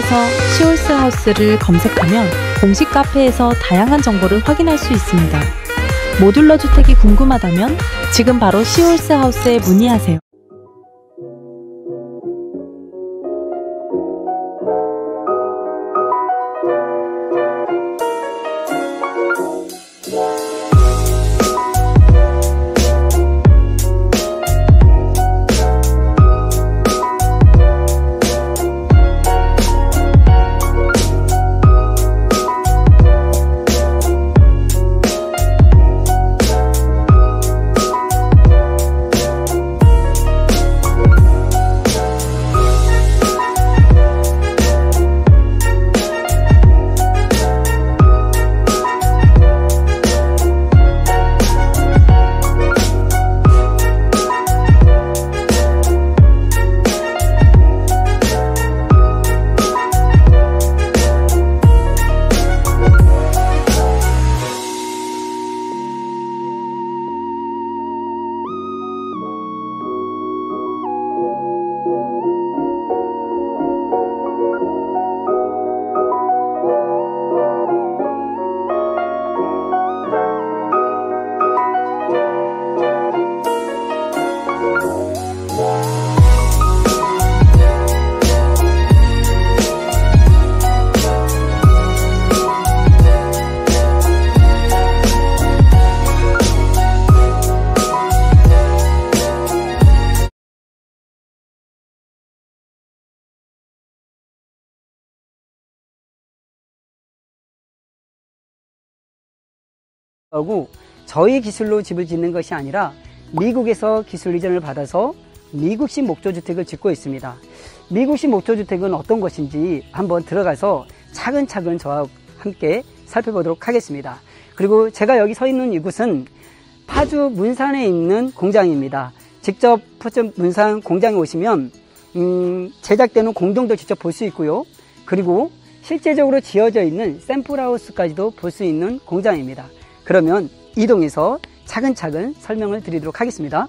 인터넷에서 시홀스 하우스를 검색하면 공식 카페에서 다양한 정보를 확인할 수 있습니다. 모듈러 주택이 궁금하다면 지금 바로 시홀스 하우스에 문의하세요. 하고 저희 기술로 집을 짓는 것이 아니라 미국에서 기술 이전을 받아서 미국식 목조주택을 짓고 있습니다. 미국식 목조주택은 어떤 것인지 한번 들어가서 차근차근 저와 함께 살펴보도록 하겠습니다. 그리고 제가 여기 서 있는 이곳은 파주 문산에 있는 공장입니다. 직접 파주 문산 공장에 오시면 제작되는 공정도 직접 볼 수 있고요. 그리고 실제적으로 지어져 있는 샘플하우스까지도 볼 수 있는 공장입니다. 그러면 이동해서 차근차근 설명을 드리도록 하겠습니다.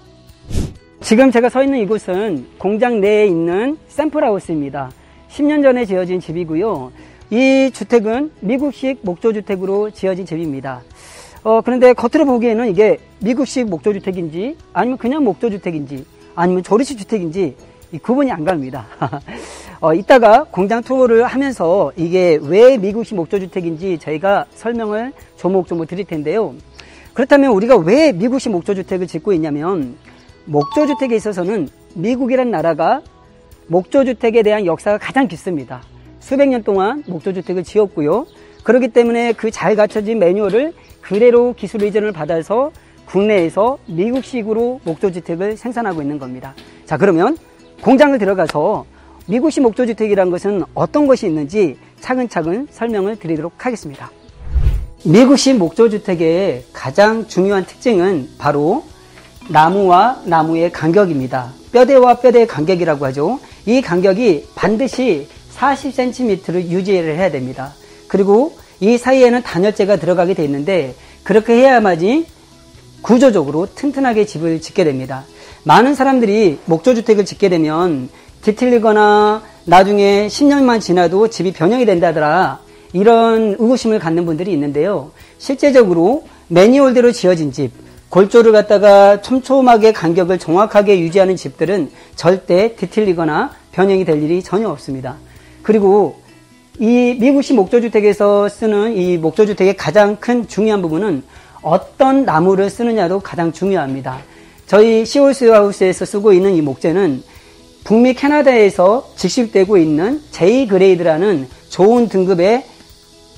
지금 제가 서 있는 이곳은 공장 내에 있는 샘플하우스입니다. 10년 전에 지어진 집이고요. 이 주택은 미국식 목조주택으로 지어진 집입니다. 그런데 겉으로 보기에는 이게 미국식 목조주택인지 아니면 그냥 목조주택인지 아니면 조립식 주택인지 구분이 안 갑니다. 이따가 공장 투어를 하면서 이게 왜 미국식 목조주택인지 저희가 설명을 조목조목 드릴 텐데요. 그렇다면 우리가 왜 미국식 목조주택을 짓고 있냐면 목조주택에 있어서는 미국이란 나라가 목조주택에 대한 역사가 가장 깊습니다. 수백 년 동안 목조주택을 지었고요. 그렇기 때문에 그 잘 갖춰진 매뉴얼을 그대로 기술 이전을 받아서 국내에서 미국식으로 목조주택을 생산하고 있는 겁니다. 자, 그러면 공장을 들어가서 미국식 목조주택이란 것은 어떤 것이 있는지 차근차근 설명을 드리도록 하겠습니다. 미국식 목조주택의 가장 중요한 특징은 바로 나무와 나무의 간격입니다. 뼈대와 뼈대의 간격이라고 하죠. 이 간격이 반드시 40cm를 유지를 해야 됩니다. 그리고 이 사이에는 단열재가 들어가게 되어 있는데 그렇게 해야만이 구조적으로 튼튼하게 집을 짓게 됩니다. 많은 사람들이 목조주택을 짓게 되면 뒤틀리거나 나중에 10년만 지나도 집이 변형이 된다더라 이런 의구심을 갖는 분들이 있는데요. 실제적으로 매뉴얼대로 지어진 집, 골조를 갖다가 촘촘하게 간격을 정확하게 유지하는 집들은 절대 뒤틀리거나 변형이 될 일이 전혀 없습니다. 그리고 이 미국식 목조주택에서 쓰는 이 목조주택의 가장 큰 중요한 부분은 어떤 나무를 쓰느냐도 가장 중요합니다. 저희 시홀스 하우스에서 쓰고 있는 이 목재는 북미 캐나다에서 직수입되고 있는 J 그레이드라는 좋은 등급의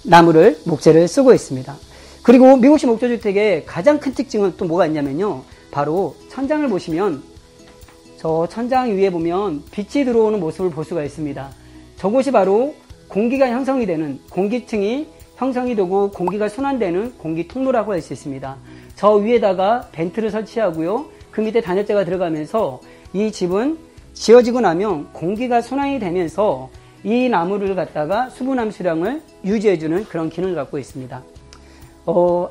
나무를 목재를 쓰고 있습니다. 그리고 미국식 목조주택의 가장 큰 특징은 또 뭐가 있냐면요. 바로 천장을 보시면 저 천장 위에 보면 빛이 들어오는 모습을 볼 수가 있습니다. 저곳이 바로 공기가 형성이 되는 공기층이 형성이 되고 공기가 순환되는 공기 통로라고 할 수 있습니다. 저 위에다가 벤트를 설치하고요. 그 밑에 단열재가 들어가면서 이 집은 지어지고 나면 공기가 순환이 되면서 이 나무를 갖다가 수분 함수량을 유지해주는 그런 기능을 갖고 있습니다.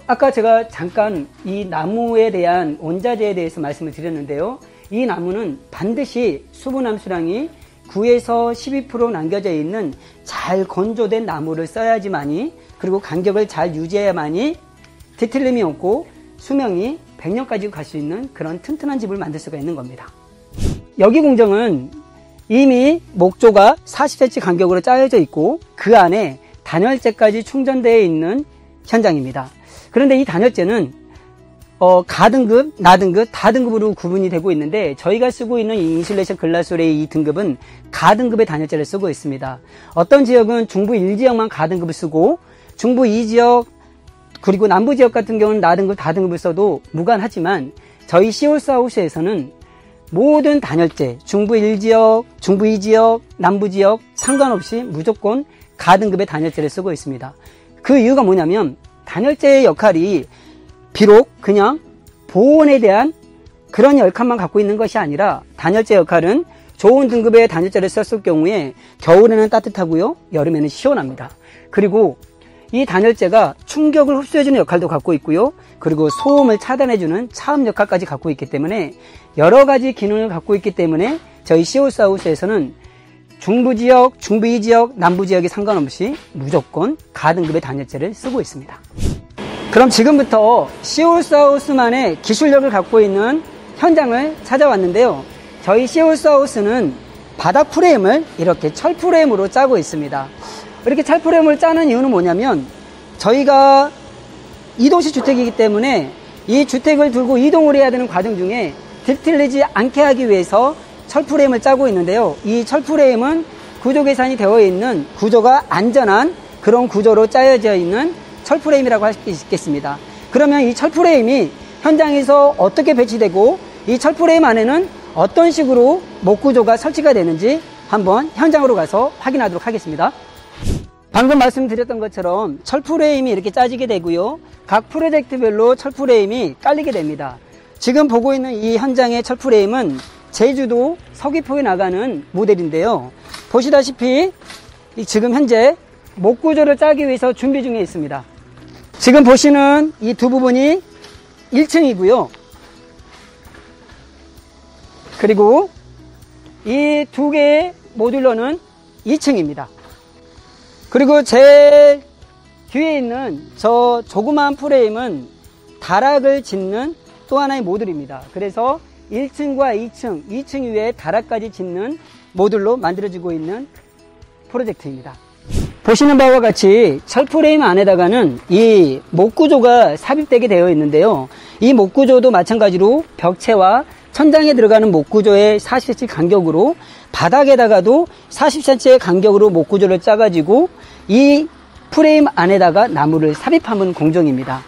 아까 제가 잠깐 이 나무에 대한 원자재에 대해서 말씀을 드렸는데요. 이 나무는 반드시 수분 함수량이 9에서 12% 남겨져 있는 잘 건조된 나무를 써야지만이, 그리고 간격을 잘 유지해야만이 뒤틀림이 없고 수명이 100년까지 갈 수 있는 그런 튼튼한 집을 만들 수가 있는 겁니다. 여기 공정은 이미 목조가 40cm 간격으로 짜여져 있고 그 안에 단열재까지 충전되어 있는 현장입니다. 그런데 이 단열재는 가등급, 나등급, 다등급으로 구분이 되고 있는데, 저희가 쓰고 있는 이 인슐레이션 글라솔의 이 등급은 가등급의 단열재를 쓰고 있습니다. 어떤 지역은 중부 1지역만 가등급을 쓰고 중부 2지역 그리고 남부 지역 같은 경우는 나등급, 다등급을 써도 무관하지만, 저희 시올스하우스에서는 모든 단열재, 중부 1지역, 중부 2지역, 남부 지역 상관없이 무조건 가등급의 단열재를 쓰고 있습니다. 그 이유가 뭐냐면, 단열재의 역할이 비록 그냥 보온에 대한 그런 역할만 갖고 있는 것이 아니라, 단열재 역할은 좋은 등급의 단열재를 썼을 경우에 겨울에는 따뜻하고요, 여름에는 시원합니다. 그리고 이 단열재가 충격을 흡수해주는 역할도 갖고 있고요, 그리고 소음을 차단해주는 차음 역할까지 갖고 있기 때문에 여러 가지 기능을 갖고 있기 때문에 저희 시올스하우스에서는 중부 지역, 중부 2지역, 남부 지역에 상관없이 무조건 가등급의 단열재를 쓰고 있습니다. 그럼 지금부터 시올스하우스만의 기술력을 갖고 있는 현장을 찾아왔는데요. 저희 시올스하우스는 바닥 프레임을 이렇게 철 프레임으로 짜고 있습니다. 이렇게 철 프레임을 짜는 이유는 뭐냐면, 저희가 이동식 주택이기 때문에 이 주택을 들고 이동을 해야 되는 과정 중에 뒤틀리지 않게 하기 위해서 철 프레임을 짜고 있는데요. 이 철 프레임은 구조 계산이 되어 있는, 구조가 안전한 그런 구조로 짜여져 있는 철 프레임이라고 할 수 있겠습니다. 그러면 이 철 프레임이 현장에서 어떻게 배치되고 이 철 프레임 안에는 어떤 식으로 목 구조가 설치가 되는지 한번 현장으로 가서 확인하도록 하겠습니다. 방금 말씀드렸던 것처럼 철 프레임이 이렇게 짜지게 되고요, 각 프로젝트별로 철 프레임이 깔리게 됩니다. 지금 보고 있는 이 현장의 철 프레임은 제주도 서귀포에 나가는 모델인데요. 보시다시피 지금 현재 목 구조를 짜기 위해서 준비 중에 있습니다. 지금 보시는 이 두 부분이 1층이고요. 그리고 이 두 개의 모듈러는 2층입니다. 그리고 제 뒤에 있는 저 조그마한 프레임은 다락을 짓는 또 하나의 모듈입니다. 그래서 1층과 2층 위에 다락까지 짓는 모듈로 만들어지고 있는 프로젝트입니다. 보시는 바와 같이 철 프레임 안에다가는 이 목 구조가 삽입되게 되어 있는데요. 이 목 구조도 마찬가지로 벽체와 천장에 들어가는 목 구조의 40cm 간격으로, 바닥에다가도 40cm의 간격으로 목 구조를 짜가지고 이 프레임 안에다가 나무를 삽입하는 공정입니다.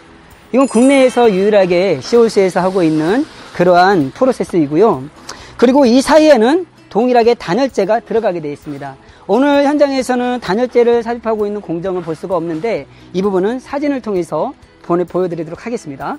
이건 국내에서 유일하게 시올스에서 하고 있는 그러한 프로세스이고요. 그리고 이 사이에는 동일하게 단열재가 들어가게 되어 있습니다. 오늘 현장에서는 단열재를 삽입하고 있는 공정을 볼 수가 없는데, 이 부분은 사진을 통해서 보여드리도록 하겠습니다.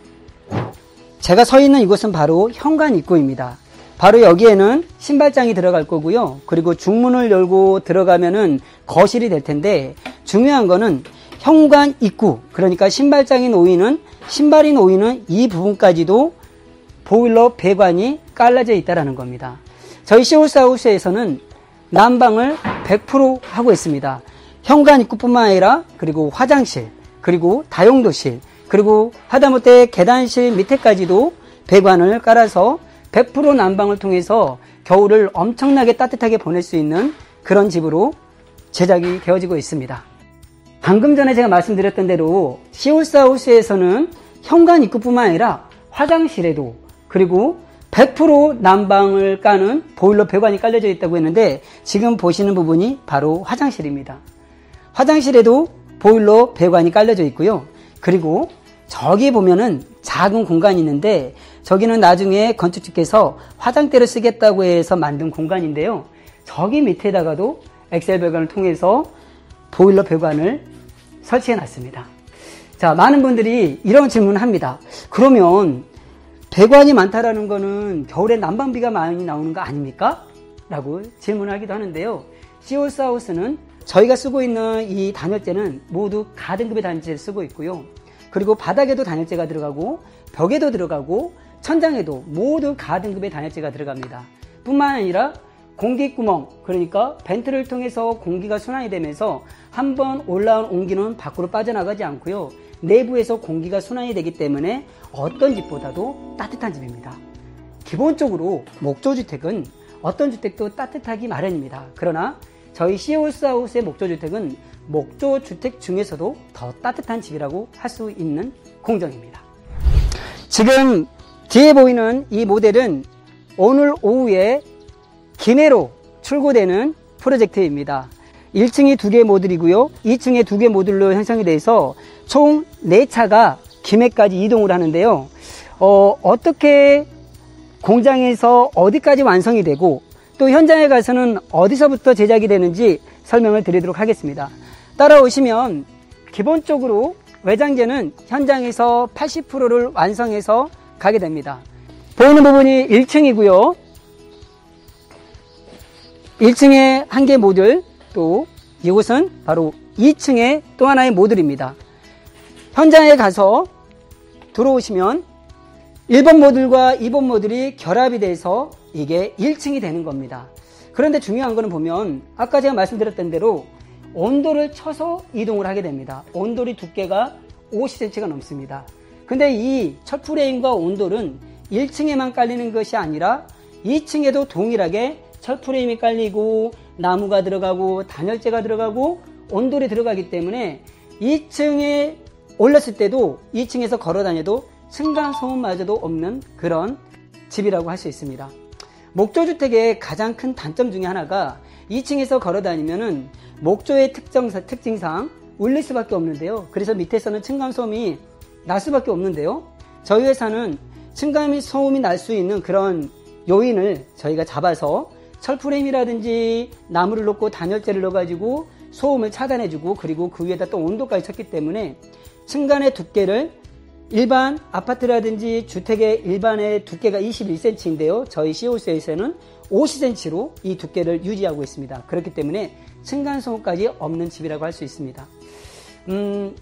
제가 서 있는 이곳은 바로 현관 입구입니다. 바로 여기에는 신발장이 들어갈 거고요. 그리고 중문을 열고 들어가면은 거실이 될 텐데, 중요한 거는 현관 입구, 그러니까 신발이 놓이는 이 부분까지도 보일러 배관이 깔라져 있다는 겁니다. 저희 시올스하우스에서는 난방을 100% 하고 있습니다. 현관 입구뿐만 아니라 그리고 화장실, 그리고 다용도실, 그리고 하다못해 계단실 밑에까지도 배관을 깔아서 100% 난방을 통해서 겨울을 엄청나게 따뜻하게 보낼 수 있는 그런 집으로 제작이 되어지고 있습니다. 방금 전에 제가 말씀드렸던 대로 시올스하우스에서는 현관 입구뿐만 아니라 화장실에도, 그리고 100% 난방을 까는 보일러 배관이 깔려져 있다고 했는데, 지금 보시는 부분이 바로 화장실입니다. 화장실에도 보일러 배관이 깔려져 있고요. 그리고 저기 보면은 작은 공간이 있는데, 저기는 나중에 건축주께서 화장대를 쓰겠다고 해서 만든 공간인데요. 저기 밑에다가도 엑셀 배관을 통해서 보일러 배관을 설치해 놨습니다. 자, 많은 분들이 이런 질문을 합니다. 그러면 배관이 많다라는 거는 겨울에 난방비가 많이 나오는 거 아닙니까? 라고 질문을 하기도 하는데요. 시올스하우스는 저희가 쓰고 있는 이 단열재는 모두 가등급의 단열재를 쓰고 있고요. 그리고 바닥에도 단열재가 들어가고 벽에도 들어가고 천장에도 모두 가등급의 단열재가 들어갑니다. 뿐만 아니라 공기구멍, 그러니까 벤트를 통해서 공기가 순환이 되면서 한번 올라온 온기는 밖으로 빠져나가지 않고요. 내부에서 공기가 순환이 되기 때문에 어떤 집보다도 따뜻한 집입니다. 기본적으로 목조주택은 어떤 주택도 따뜻하기 마련입니다. 그러나 저희 시홀스하우스의 목조주택은 목조주택 중에서도 더 따뜻한 집이라고 할 수 있는 공정입니다. 지금 뒤에 보이는 이 모델은 오늘 오후에 기내로 출고되는 프로젝트입니다. 1층이 2개 모듈이고요. 2층에 2개 모듈로 형성이 돼서 총 4차가 김해까지 이동을 하는데요. 어떻게 공장에서 어디까지 완성이 되고 또 현장에 가서는 어디서부터 제작이 되는지 설명을 드리도록 하겠습니다. 따라오시면 기본적으로 외장재는 현장에서 80%를 완성해서 가게 됩니다. 보이는 부분이 1층이고요. 1층에 1개 모듈, 또 이곳은 바로 2층의 또 하나의 모듈입니다. 현장에 가서 들어오시면 1번 모듈과 2번 모듈이 결합이 돼서 이게 1층이 되는 겁니다. 그런데 중요한 거는 보면 아까 제가 말씀드렸던 대로 온도를 쳐서 이동을 하게 됩니다. 온돌이 두께가 50cm가 넘습니다. 근데 이 철프레임과 온돌은 1층에만 깔리는 것이 아니라 2층에도 동일하게 철프레임이 깔리고 나무가 들어가고 단열재가 들어가고 온돌이 들어가기 때문에 2층에 올랐을 때도 2층에서 걸어 다녀도 층간소음마저도 없는 그런 집이라고 할 수 있습니다. 목조주택의 가장 큰 단점 중에 하나가 2층에서 걸어 다니면은 목조의 특징상 울릴 수밖에 없는데요. 그래서 밑에서는 층간소음이 날 수밖에 없는데요. 저희 회사는 층간소음이 날 수 있는 그런 요인을 저희가 잡아서 철프레임이라든지 나무를 넣고 단열재를 넣어가지고 소음을 차단해주고 그리고 그 위에다 또 온도까지 쳤기 때문에 층간의 두께를 일반 아파트라든지 주택의 일반의 두께가 21cm인데요. 저희 시홀스에서는 50cm로 이 두께를 유지하고 있습니다. 그렇기 때문에 층간소음까지 없는 집이라고 할 수 있습니다.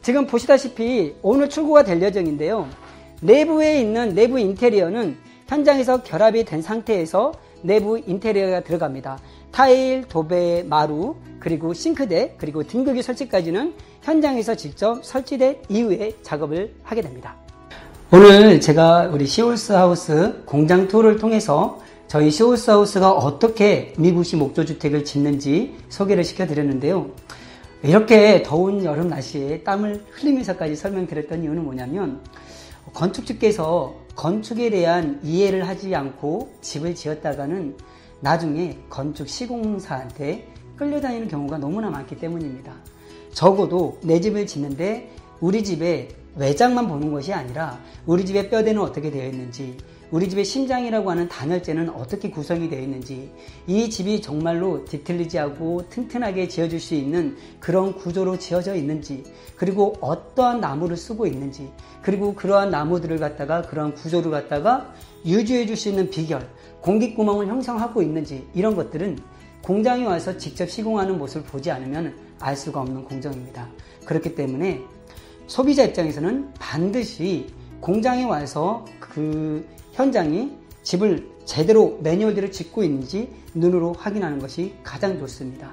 지금 보시다시피 오늘 출고가 될 예정인데요. 내부에 있는 내부 인테리어는 현장에서 결합이 된 상태에서 내부 인테리어가 들어갑니다. 타일, 도배, 마루, 그리고 싱크대, 그리고 등극이 설치까지는 현장에서 직접 설치된 이후에 작업을 하게 됩니다. 오늘 제가 우리 시홀스하우스 공장 투어를 통해서 저희 시홀스하우스가 어떻게 미국식 목조주택을 짓는지 소개를 시켜드렸는데요. 이렇게 더운 여름 날씨에 땀을 흘리면서까지 설명드렸던 이유는 뭐냐면 건축주께서 건축에 대한 이해를 하지 않고 집을 지었다가는 나중에 건축 시공사한테 끌려다니는 경우가 너무나 많기 때문입니다. 적어도 내 집을 짓는데 우리 집의 외장만 보는 것이 아니라 우리 집의 뼈대는 어떻게 되어 있는지, 우리 집의 심장이라고 하는 단열재는 어떻게 구성이 되어 있는지, 이 집이 정말로 디테일리지하고 튼튼하게 지어줄 수 있는 그런 구조로 지어져 있는지, 그리고 어떠한 나무를 쓰고 있는지, 그리고 그러한 나무들을 갖다가 그러한 구조를 갖다가 유지해 줄 수 있는 비결, 공기구멍을 형성하고 있는지, 이런 것들은 공장에 와서 직접 시공하는 모습을 보지 않으면 알 수가 없는 공정입니다. 그렇기 때문에 소비자 입장에서는 반드시 공장에 와서 그 현장이 집을 제대로 매뉴얼대로 짓고 있는지 눈으로 확인하는 것이 가장 좋습니다.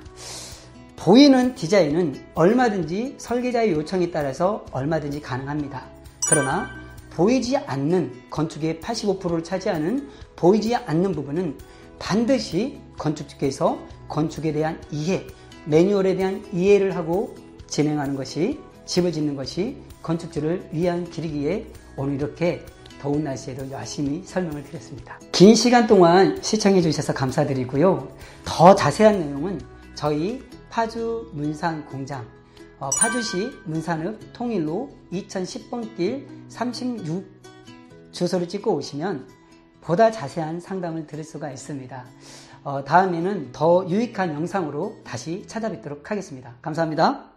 보이는 디자인은 얼마든지 설계자의 요청에 따라서 얼마든지 가능합니다. 그러나 보이지 않는 건축의 85%를 차지하는 보이지 않는 부분은 반드시 건축주께서 건축에 대한 이해, 매뉴얼에 대한 이해를 하고 진행하는 것이, 집을 짓는 것이 건축주를 위한 길이기에 오늘 이렇게 더운 날씨에도 열심히 설명을 드렸습니다. 긴 시간 동안 시청해 주셔서 감사드리고요. 더 자세한 내용은 저희 파주 문산 공장, 파주시 문산읍 통일로 2010번 길 36 주소를 찍고 오시면 보다 자세한 상담을 드릴 수가 있습니다. 다음에는 더 유익한 영상으로 다시 찾아뵙도록 하겠습니다. 감사합니다.